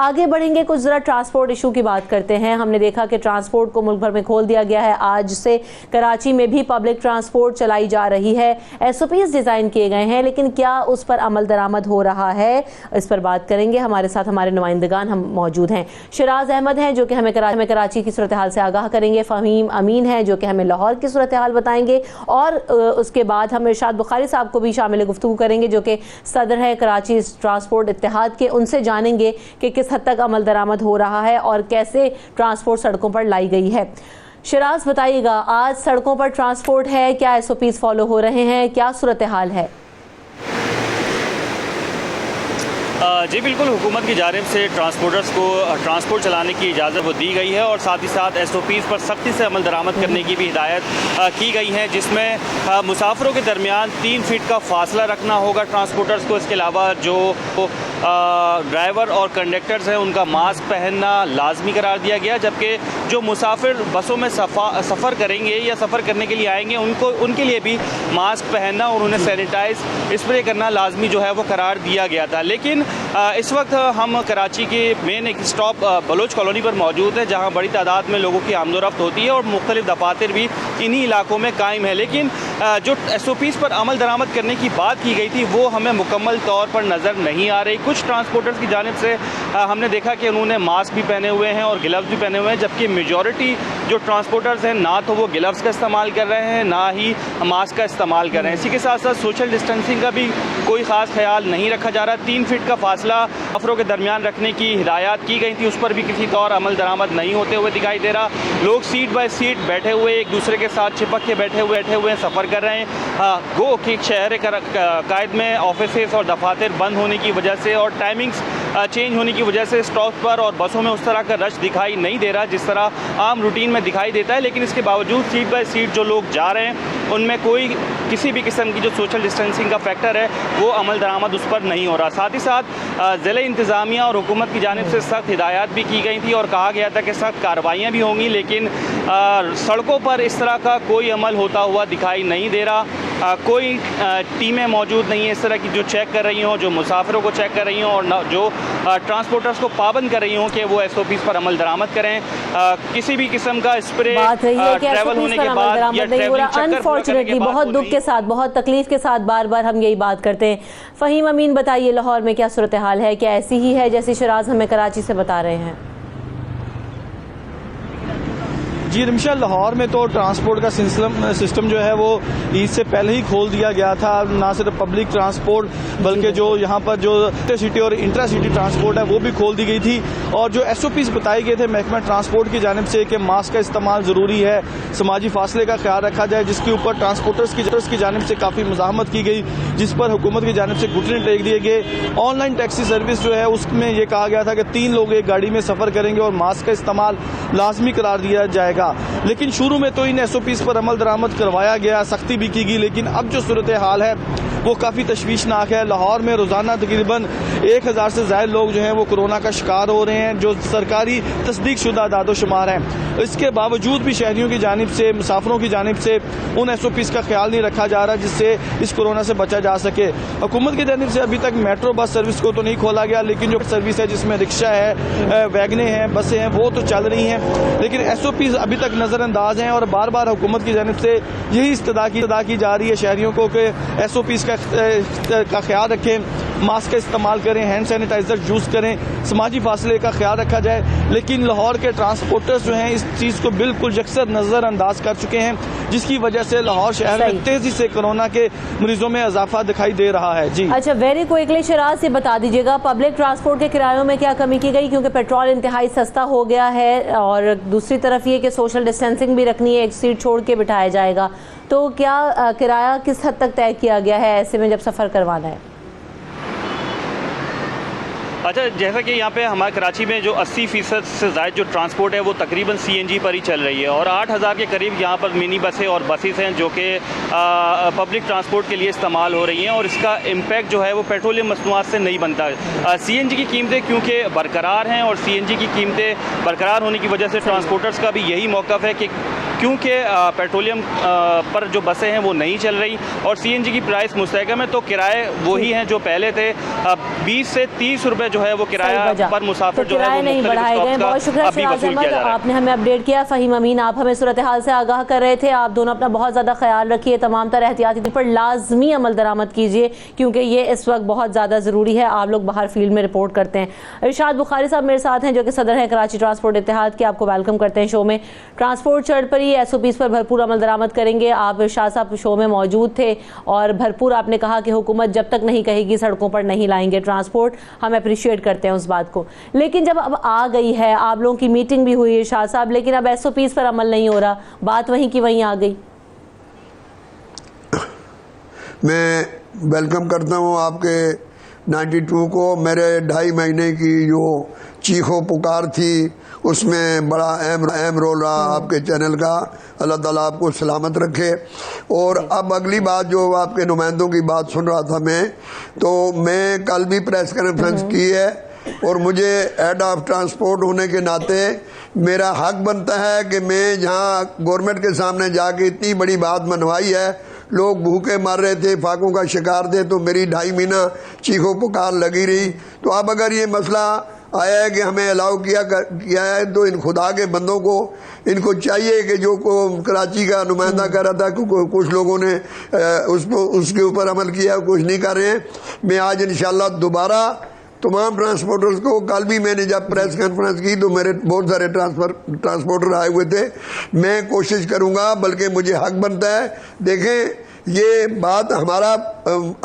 आगे बढ़ेंगे, कुछ ज़रा ट्रांसपोर्ट इशू की बात करते हैं। हमने देखा कि ट्रांसपोर्ट को मुल्क भर में खोल दिया गया है। आज से कराची में भी पब्लिक ट्रांसपोर्ट चलाई जा रही है। SOPs डिज़ाइन किए गए हैं, लेकिन क्या उस पर अमल दरामद हो रहा है, इस पर बात करेंगे। हमारे साथ हमारे नुमाइंदगान हम मौजूद हैं। शिराज अहमद हैं जो कि हमें कराची की सूरत हाल से आगाह करेंगे। फ़हीम अमीन हैं जो कि हमें लाहौर की सूरत हाल बताएंगे, और उसके बाद हम इरशाद बुखारी साहब को भी शामिल गुफ्तगू करेंगे जो कि सदर है कराची ट्रांसपोर्ट इत्तेहाद के। उनसे जानेंगे कि किस हद तक अमल दरामद हो रहा है और कैसे ट्रांसपोर्ट सड़कों पर लाई गई है। शिराज बताइएगा, आज सड़कों पर ट्रांसपोर्ट है, क्या SOPs फॉलो हो रहे हैं, क्या सूरत हाल है? जी बिल्कुल, हुकूमत की जानिब से ट्रांसपोर्टर्स को ट्रांसपोर्ट चलाने की इजाज़त वो दी गई है और साथ ही साथ SOPs पर सख्ती से अमल दरामद करने की भी हिदायत की गई है, जिसमें मुसाफिरों के दरमियान 3 फीट का फासला रखना होगा ट्रांसपोर्टर्स को। इसके अलावा जो ड्राइवर और कंडक्टर्स हैं उनका मास्क पहनना लाजमी करार दिया गया, जबकि जो मुसाफिर बसों में सफ़र करेंगे या सफ़र करने के लिए आएंगे उनके लिए भी मास्क पहनना और उन्हें सैनिटाइज स्प्रे करना लाजमी जो है वो करार दिया गया था। लेकिन इस वक्त हम कराची के मेन एक स्टॉप बलोच कॉलोनी पर मौजूद है, जहाँ बड़ी तादाद में लोगों की आमदोरफ्त होती है और मुख्तलिफ दफातर भी इन्हीं इलाकों में कायम है। लेकिन जो SOPs पर अमल दरामद करने की बात की गई थी वो हमें मुकम्मल तौर पर नज़र नहीं आ रही। कुछ ट्रांसपोर्टर्स की जानिब से हमने देखा कि उन्होंने मास्क भी पहने हुए हैं और ग्लव्स भी पहने हुए हैं, जबकि मेजॉरिटी जो ट्रांसपोर्टर्स हैं ना तो वो ग्लव्स का इस्तेमाल कर रहे हैं ना ही मास्क का इस्तेमाल कर रहे हैं। इसी के साथ साथ सोशल डिस्टेंसिंग का भी कोई ख़ास ख्याल नहीं रखा जा रहा। 3 फीट का फासला अफरों के दरमियान रखने की हिदायत की गई थी, उस पर भी किसी तौर अमल दरामद नहीं होते हुए दिखाई दे रहा। लोग सीट बाय सीट बैठे हुए एक दूसरे के साथ चिपक के बैठे हुए सफ़र कर रहे हैं। गो कि शहर कायद में ऑफिस और दफातर बंद होने की वजह से और टाइमिंग्स चेंज होने की वजह से स्टॉप पर और बसों में उस तरह का रश दिखाई नहीं दे रहा जिस तरह आम रूटीन में दिखाई देता है। लेकिन इसके बावजूद सीट बाय सीट जो लोग जा रहे हैं उनमें कोई किसी भी किस्म की जो सोशल डिस्टेंसिंग का फैक्टर है वो अमल दरामद उस पर नहीं हो रहा। साथ ही साथ ज़िला इंतज़ामिया और हुकूमत की जानिब से सख्त हिदायत भी की गई थी और कहा गया था कि सख्त कार्रवाइयाँ भी होंगी, लेकिन सड़कों पर इस तरह का कोई अमल होता हुआ दिखाई नहीं दे रहा। कोई टीमें मौजूद नहीं है इस तरह की जो चेक कर रही हों, जो मुसाफिरों को चेक कर रही हों और जो ट्रांसपोर्टर्स को पाबंद कर रही हों कि वो SOPs पर अमल दरामद करें। किसी भी किस्म का स्प्रे ट्रैवल होने के बाद या ट्रैवलिंग चक्कर अनफॉर्चुनेटली बहुत दुख के साथ, बहुत तकलीफ के साथ बार बार हम यही बात करते हैं। फ़हीम अमीन बताइए, लाहौर में क्या सूरत हाल है, क्या ऐसी ही है जैसी शिराज हमें कराची से बता रहे हैं? जी रिमशा, लाहौर में तो ट्रांसपोर्ट का सिस्टम जो है वो ईद से पहले ही खोल दिया गया था। ना सिर्फ पब्लिक ट्रांसपोर्ट बल्कि जो यहाँ पर जो इंटरसिटी और इंट्रा सिटी ट्रांसपोर्ट है वो भी खोल दी गई थी। और जो SOPs बताए गए थे महकमा ट्रांसपोर्ट की जानिब से कि मास्क का इस्तेमाल ज़रूरी है, समाजी फासले का ख्याल रखा जाए, जिसके ऊपर ट्रांसपोर्टर्स की जानिब से काफ़ी मुज़ाहमत की गई, जिस पर हुकूमत की जानिब से घुटने टेक दिए गए। ऑनलाइन टैक्सी सर्विस जो है उसमें ये कहा गया था कि 3 लोग एक गाड़ी में सफ़र करेंगे और मास्क का इस्तेमाल लाजमी करार दिया जाएगा। लेकिन शुरू में तो इन SOPs पर अमल दरामद करवाया गया, सख्ती भी की गई, लेकिन अब जो सूरत हाल है वो काफ़ी तशवीशनाक है। लाहौर में रोज़ाना तकरीबन 1000 से ज़ायद लोग जो हैं वो कोरोना का शिकार हो रहे हैं, जो सरकारी तस्दीक शुदा दादो शुमार हैं। इसके बावजूद भी शहरियों की जानिब से, मुसाफिरों की जानिब से उन SOPs का ख्याल नहीं रखा जा रहा जिससे इस कोरोना से बचा जा सके। हुकूमत की जानिब से अभी तक मेट्रो बस सर्विस को तो नहीं खोला गया, लेकिन जो सर्विस है जिसमें रिक्शा है, वैगनें हैं, बसें हैं, वो तो चल रही हैं। लेकिन SOPs अभी तक नज़रअंदाज हैं और बार बार हुकूमत की जानिब से यही इस्तदा की जा रही है शहरियों को कि SOPs का ख्याल रखें, मास्क का इस्तेमाल करें, हैंड सैनिटाइजर यूज़ करें, समाजी फासले का ख्याल रखा जाए। लेकिन लाहौर के ट्रांसपोर्टर्स जो हैं इस चीज़ को बिल्कुल यकसर नज़रअंदाज कर चुके हैं, जिसकी वजह से लाहौर शहर में तेज़ी से कोरोना के मरीजों में इजाफा दिखाई दे रहा है। जी अच्छा, वेरी क्विकली शिराज से बता दीजिएगा, पब्लिक ट्रांसपोर्ट के किरायों में क्या कमी की गई, क्योंकि पेट्रोल इंतहाई सस्ता हो गया है और दूसरी तरफ ये कि सोशल डिस्टेंसिंग भी रखनी है, एक सीट छोड़ के बिठाया जाएगा, तो क्या किराया किस हद तक तय किया गया है ऐसे में जब सफ़र करवाना है? अच्छा, जैसा कि यहाँ पे हमारे कराची में जो 80% से ज़ायद जो ट्रांसपोर्ट है वो तकरीबन CNG पर ही चल रही है और 8000 के करीब यहाँ पर मिनी बसें और बसेस हैं जो कि पब्लिक ट्रांसपोर्ट के लिए इस्तेमाल हो रही हैं और इसका इम्पैक्ट जो है वो पेट्रोलियम मसनूआत से नहीं बनता। CNG की कीमतें क्योंकि बरकरार हैं और CNG की कीमतें बरकरार होने की वजह से ट्रांसपोर्टर्स का भी यही मौक़िफ़ है कि क्योंकि पेट्रोलियम पर जो बसें हैं वो नहीं चल रही और CNG की प्राइस मुस्तहकम है, तो किराए वही हैं जो पहले थे। 20 से 30 रुपए जो है वो किराया पर मुसाफिर जो है वो नहीं बढ़ाए गए। बहुत शुक्रिया शहनाज अहमद, आपने हमें अपडेट किया। फ़हीम अमीन, आप हमें सूरत हाल से आगाह कर रहे थे। आप दोनों अपना बहुत ज़्यादा ख्याल रखिए, तमाम तरह एहतियाती पर लाजमी अमल दरामद कीजिए, क्योंकि ये इस वक्त बहुत ज़्यादा ज़रूरी है। आप लोग बाहर फील्ड में रिपोर्ट करते हैं। इरशाद बुखारी साहब मेरे साथ हैं, जो कि सदर हैं कराची ट्रांसपोर्ट इत्तेहाद के। आपको वेलकम करते हैं शो में। ट्रांसपोर्ट चढ़ पड़ी, SOPs पर भरपूर अमल दरामद करेंगे। आप इरशाद साहब शो में मौजूद थे और भरपूर आपने कहा कि हुकूमत जब तक नहीं कहेगी सड़कों पर नहीं लाएंगे ट्रांसपोर्ट। हम अप्रिशिएट करते हैं उस बात को, लेकिन जब अब आ गई है, आप लोगों की मीटिंग भी हुई है शाह साहब, लेकिन अब SOPs पर अमल नहीं हो रहा, बात वहीं की वहीं आ गई। मैं वेलकम करता हूँ आपके 92 को। मेरे 2.5 महीने की जो चीखों पुकार थी उसमें बड़ा अहम रोल रहा आपके चैनल का। अल्लाह ताला आपको सलामत रखे। और अब अगली बात, जो आपके नुमाइंदों की बात सुन रहा था मैं, तो मैं कल भी प्रेस कॉन्फ्रेंस की है और मुझे हेड ऑफ ट्रांसपोर्ट होने के नाते मेरा हक बनता है कि मैं जहाँ गवर्नमेंट के सामने जाके इतनी बड़ी बात मनवाई है, लोग भूखे मर रहे थे, फाकों का शिकार थे, तो मेरी 2.5 महीना चीखों पुकार लगी रही। तो अब अगर ये मसला आया है कि हमें अलाउ किया है, तो इन खुदा के बंदों को इनको चाहिए कि जो कराची का नुमाइंदा कर रहा था कि कुछ लोगों ने उसके ऊपर अमल किया, कुछ नहीं कर रहे हैं। मैं आज इंशाल्लाह दोबारा तमाम ट्रांसपोर्टर्स को, कल भी मैंने जब प्रेस कॉन्फ्रेंस की तो मेरे बहुत सारे ट्रांसपोर्टर आए हुए थे, मैं कोशिश करूंगा, बल्कि मुझे हक बनता है। देखें, ये बात हमारा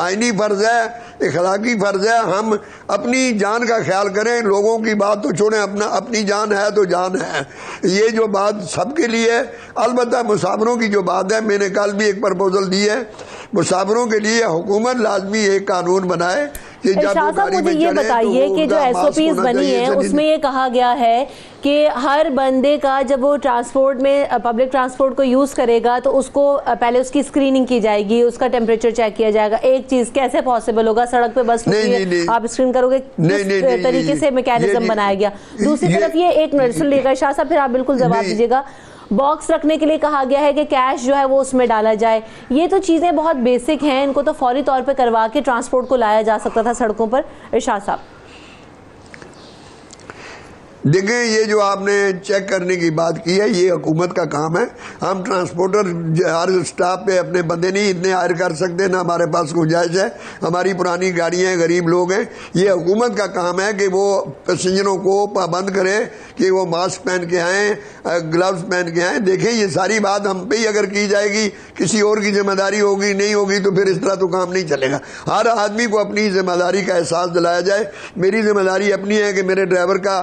आईनी फर्ज है, इखलाकी फर्ज है, हम अपनी जान का ख्याल करें। लोगों की बात तो छोड़ें, अपनी जान है तो जान है। ये जो बात सबके लिए है। अलबत्ता मुसाफिरों की जो बात है, मैंने कल भी एक प्रपोजल दी है, मुसाफिरों के लिए हुकूमत लाजमी एक कानून बनाए कि जब शाह साहब मुझे ये बताइए कि जो SOPs बनी है उसमें ये कहा गया है कि हर बंदे का जब वो ट्रांसपोर्ट में पब्लिक ट्रांसपोर्ट को यूज़ करेगा तो उसको पहले उसकी स्क्रीनिंग की जाएगी, उसका टेम्परेचर चेक किया जाएगा। एक चीज़ कैसे पॉसिबल होगा? सड़क पे बस आप स्क्रीन करोगे, किस तरीके से मैकेनिज्म बनाया गया? दूसरी तरफ ये एक मिनट सुन लीजिएगा शाह साहब, फिर आप बिल्कुल जवाब दीजिएगा। बॉक्स रखने के लिए कहा गया है कि कैश जो है वो उसमें डाला जाए। ये तो चीज़ें बहुत बेसिक हैं, इनको तो फौरी तौर पे करवा के ट्रांसपोर्ट को लाया जा सकता था सड़कों पर। इरशाद साहब देखें, ये जो आपने चेक करने की बात की है, ये हुकूमत का काम है। हम ट्रांसपोर्टर हर स्टाफ पे अपने बंदे नहीं इतने हायर कर सकते, ना हमारे पास गुंजाइश है। हमारी पुरानी गाड़ियां हैं, गरीब लोग हैं। ये हुकूमत का काम है कि वो पैसेंजरों को पाबंद करे कि वो मास्क पहन के आएँ, ग्लव्स पहन के आएँ। देखें, ये सारी बात हम पे ही अगर की जाएगी, किसी और की जिम्मेदारी होगी नहीं होगी, तो फिर इस तरह तो काम नहीं चलेगा। हर आदमी को अपनी जिम्मेदारी का एहसास दिलाया जाए। मेरी जिम्मेदारी अपनी है कि मेरे ड्राइवर का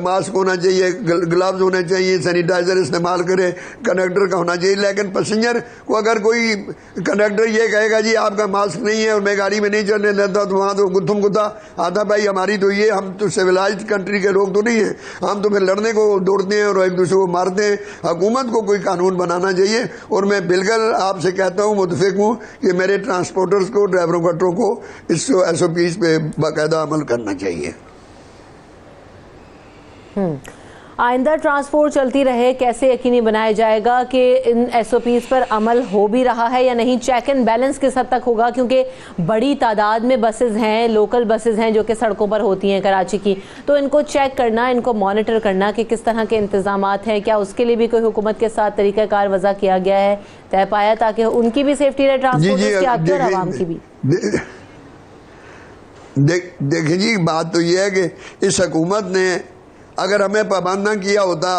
मास्क होना चाहिए, ग्लव्स होने चाहिए, सैनिटाइजर इस्तेमाल करे, कंडक्टर का होना चाहिए। लेकिन पैसेंजर को अगर कोई कंडक्टर ये कहेगा जी आपका मास्क नहीं है और मैं गाड़ी में नहीं चलने देता, तो वहाँ तो गुत्थम गुत्था आता। भाई हमारी तो ये, हम तो सिविलाइज्ड कंट्री के लोग तो नहीं हैं, हम तो फिर लड़ने को दौड़ते हैं और एक दूसरे को मारते हैं। हुकूमत को कोई कानून बनाना चाहिए और मैं बिल्कुल आपसे कहता हूँ, मुतफिक हूँ कि मेरे ट्रांसपोर्टर्स को, ड्राइवरों कटरों को इस SOPs पे बाकायदा अमल करना चाहिए। आइंदा ट्रांसपोर्ट चलती रहे, कैसे यकीनी बनाया जाएगा कि इन SOPs पर अमल हो भी रहा है या नहीं? चेक एंड बैलेंस किस हद तक होगा? क्योंकि बड़ी तादाद में बसेस हैं, लोकल बसेस हैं जो कि सड़कों पर होती हैं कराची की, तो इनको चेक करना, इनको मॉनिटर करना कि किस तरह के इंतजामात हैं, क्या उसके लिए भी कोई हुकूमत के साथ तरीक़ाकार वज़ा किया गया है, तय पाया, ताकि उनकी भी सेफ्टी रहे, ट्रांसपोर्टर्स की आपकी और आवाम की भी? देखिए जी, बात तो ये है कि इस हुकूमत ने अगर हमें पाबंद न किया होता,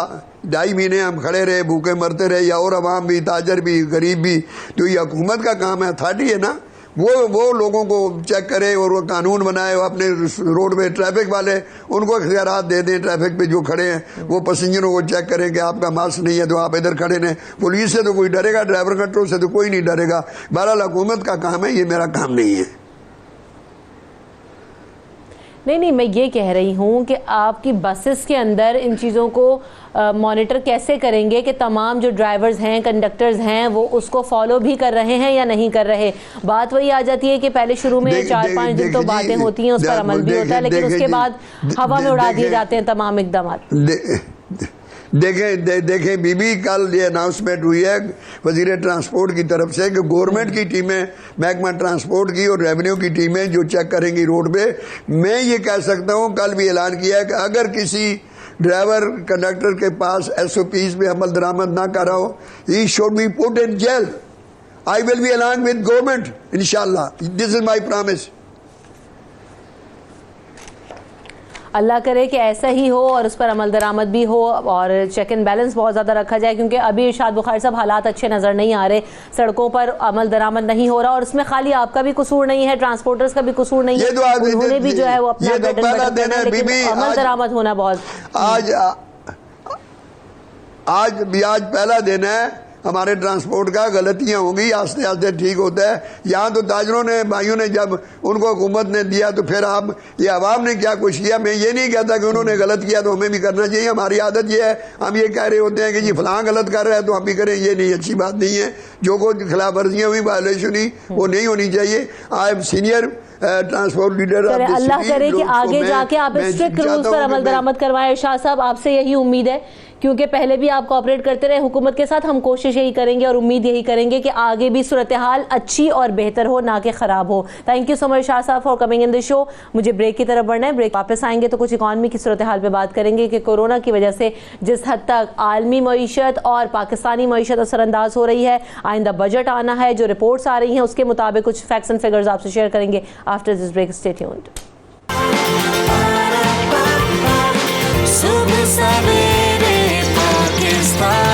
2.5 महीने हम खड़े रहे, भूखे मरते रहे, या और अवाम भी, ताजर भी, गरीब भी, तो ये हुकूमत का काम है, अथॉरिटी है ना, वो लोगों को चेक करे और वो कानून बनाए। अपने रोड पे ट्रैफिक वाले, उनको इख्तियारात दे दें, ट्रैफिक पे जो खड़े हैं वो पैसेंजरों को चेक करें कि आपका मास्क नहीं है तो आप इधर खड़े रहें। पुलिस से तो कोई डरेगा, ड्राइवर कंट्रोल से तो कोई नहीं डरेगा। बहरहाल हुकूमत का काम है, ये मेरा काम नहीं है। नहीं, मैं ये कह रही हूँ कि आपकी बसेस के अंदर इन चीज़ों को मॉनिटर कैसे करेंगे कि तमाम जो ड्राइवर्स हैं, कंडक्टर्स हैं, वो उसको फॉलो भी कर रहे हैं या नहीं कर रहे? बात वही आ जाती है कि पहले शुरू में 4-5 दिन तो बातें होती हैं, उस पर अमल भी होता है, लेकिन उसके बाद हवा में उड़ा दिए जाते हैं तमाम इकदाम। دیکھیں بی کل یہ اناؤنسمنٹ ہوئی ہے وزیر ٹرانسپورٹ کی طرف سے کہ گورنمنٹ کی ٹیمیں محکمہ ٹرانسپورٹ کی اور ریونیو کی ٹیمیں جو چیک کریں گی روڈ پہ. میں یہ کہہ سکتا ہوں کل بھی اعلان کیا ہے کہ اگر کسی ڈرائیور کنڈکٹر کے پاس SOPs پہ عمل درآمد نہ کر رہا ہو, he should be put in jail. I will be along with government inshallah. This is my promise. اللہ کرے کہ ایسا ہی ہو اور اس پر عمل درآمد بھی ہو اور چیک اینڈ بیلنس بہت زیادہ رکھا جائے, کیونکہ ابھی ارشاد بخاری صاحب حالات اچھے نظر نہیں آ رہے, سڑکوں پر عمل درآمد نہیں ہو رہا, اور اس میں خالی آپ کا بھی قصور نہیں ہے, ٹرانسپورٹرز کا بھی قصور نہیں ہے, انہوں نے بھی جو ہے وہ اپنا لیکن عمل درآمد ہونا بہت. آج پہلا دن ہے ہمارے ٹرانسپورٹ کا, غلطیاں ہوں گی, آہستہ آہستہ ٹھیک ہوتا ہے. یہاں تو تاجروں نے بھائیوں نے جب ان کو حکومت نے دیا تو پھر آپ یہ عوام نے کیا کچھ کیا. میں یہ نہیں کہتا کہ انہوں نے غلط کیا تو ہمیں بھی کرنا چاہیے. ہماری عادت یہ ہے ہم یہ کہہ رہے ہوتے ہیں کہ جی فلاں غلط کر رہا ہے تو ہم بھی کریں. یہ نہیں, اچھی بات نہیں ہے. جو کوئی خلاف ورزیاں ہوئی وائلیشن ہوئی وہ نہیں ہونی چاہیے. I am senior transport leader. اللہ کرے کہ آگے جا کے آپ اسٹرکٹ رولز پر عمل درآمد کروائیں. ارشاد صاحب آپ سے یہی امید ہے, کیونکہ پہلے بھی آپ کوآپریٹ کرتے رہے حکومت کے ساتھ. ہم کوشش یہی کریں گے اور امید یہی کریں گے کہ آگے بھی صورتحال اچھی اور بہتر ہو, نہ کہ خراب ہو. تھینک یو سو مچ شاہ صاحب فار کمنگ ان دی شو. مجھے بریک کی طرف بڑھنا ہے, بریک واپس آئیں گے تو کچھ اکانومی کی صورتحال پہ بات کریں گے کہ کورونا کی وجہ سے جس حد تک عالمی معیشت اور پاکستانی معیشت اثر انداز ہو رہی ہے, آئندہ بجٹ آنا ہے, جو رپورٹس آ رہی ہیں اس کے مطابق کچھ فیکٹس اینڈ فگرز آپ سے شیئر کریں گے after this break. Stay tuned. صبح سویرے پاکستان.